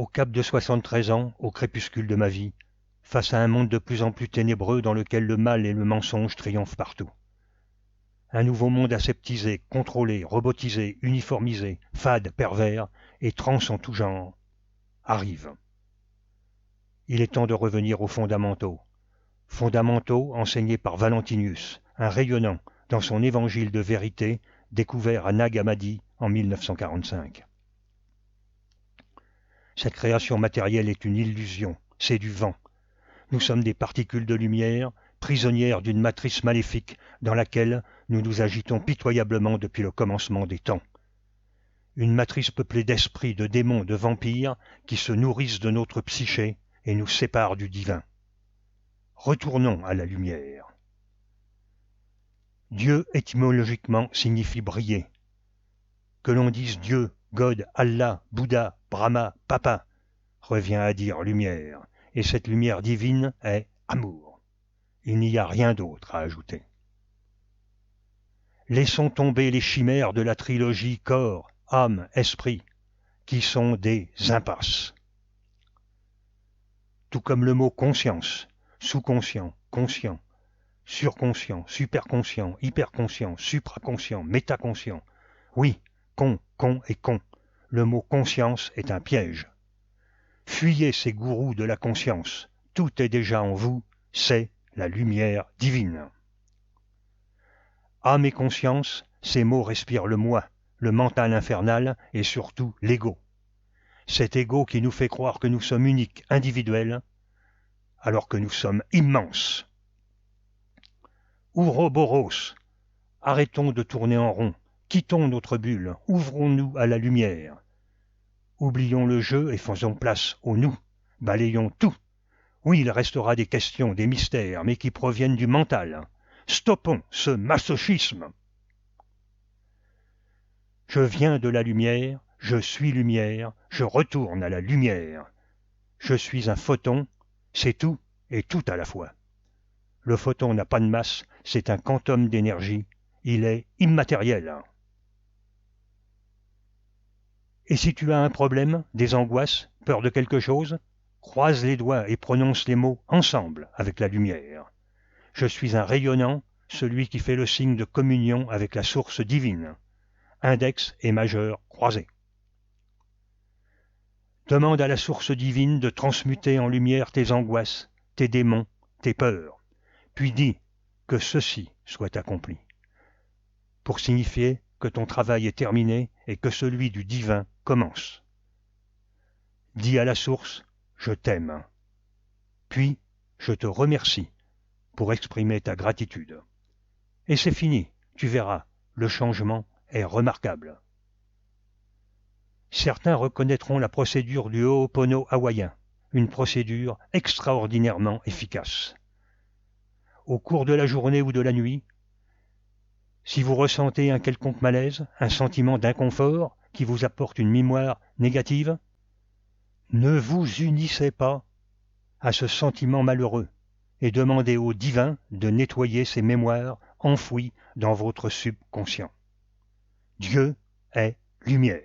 Au cap de 73 ans, au crépuscule de ma vie, face à un monde de plus en plus ténébreux dans lequel le mal et le mensonge triomphent partout. Un nouveau monde aseptisé, contrôlé, robotisé, uniformisé, fade, pervers et trans en tout genre, arrive. Il est temps de revenir aux fondamentaux. Fondamentaux enseignés par Valentinus, un rayonnant dans son évangile de vérité découvert à Nag Hammadi en 1945. Cette création matérielle est une illusion, c'est du vent. Nous sommes des particules de lumière, prisonnières d'une matrice maléfique dans laquelle nous nous agitons pitoyablement depuis le commencement des temps. Une matrice peuplée d'esprits, de démons, de vampires qui se nourrissent de notre psyché et nous séparent du divin. Retournons à la lumière. Dieu étymologiquement signifie briller. Que l'on dise Dieu, God, Allah, Bouddha, Brahma, Papa, revient à dire lumière, et cette lumière divine est amour. Il n'y a rien d'autre à ajouter. Laissons tomber les chimères de la trilogie corps, âme, esprit, qui sont des impasses. Tout comme le mot conscience, sous-conscient, conscient, surconscient, superconscient, hyperconscient, supraconscient, métaconscient. Oui, con et con. Le mot conscience est un piège. Fuyez ces gourous de la conscience. Tout est déjà en vous, c'est la lumière divine. Âme et conscience, ces mots respirent le moi, le mental infernal et surtout l'ego. Cet ego qui nous fait croire que nous sommes uniques, individuels, alors que nous sommes immenses. Ouroboros, arrêtons de tourner en rond, quittons notre bulle, ouvrons-nous à la lumière. Oublions le jeu et faisons place au nous, balayons tout. Oui, il restera des questions, des mystères, mais qui proviennent du mental. Stoppons ce masochisme. Je viens de la lumière, je suis lumière, je retourne à la lumière. Je suis un photon, c'est tout et tout à la fois. Le photon n'a pas de masse, c'est un quantum d'énergie, il est immatériel. Et si tu as un problème, des angoisses, peur de quelque chose, croise les doigts et prononce les mots ensemble avec la lumière. Je suis un rayonnant, celui qui fait le signe de communion avec la source divine. Index et majeur croisés. Demande à la source divine de transmuter en lumière tes angoisses, tes démons, tes peurs. Puis dis que ceci soit accompli. Pour signifier que ton travail est terminé et que celui du divin commence. Dis à la source, je t'aime. Puis, je te remercie pour exprimer ta gratitude. Et c'est fini, tu verras, le changement est remarquable. Certains reconnaîtront la procédure du Ho'opono hawaïen, une procédure extraordinairement efficace. Au cours de la journée ou de la nuit, si vous ressentez un quelconque malaise, un sentiment d'inconfort qui vous apporte une mémoire négative, ne vous unissez pas à ce sentiment malheureux et demandez au divin de nettoyer ces mémoires enfouies dans votre subconscient. Dieu est lumière.